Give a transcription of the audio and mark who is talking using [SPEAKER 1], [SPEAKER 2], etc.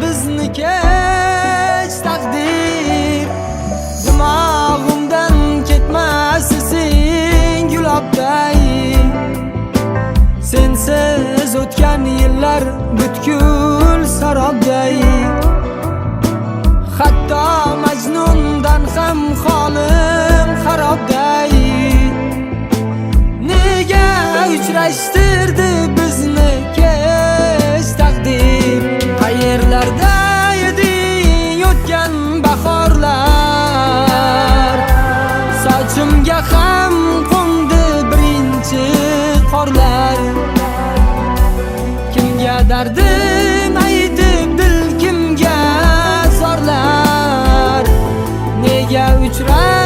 [SPEAKER 1] bizni kech taqdir. Dimog'imdan ketmassin gulobday. Sensiz o'tgan yillar butkul sarobday. Hatto Majnundan ham holim xarobday. Nega uchrashtirdi bizni kech taqdir? Qayerlarda eding o'tgan bahorlar? Sochimga ham qo'ndi birinchi qorlar. Kimga dardim aytib dil kimga zorlar? Nega uchrashtirdi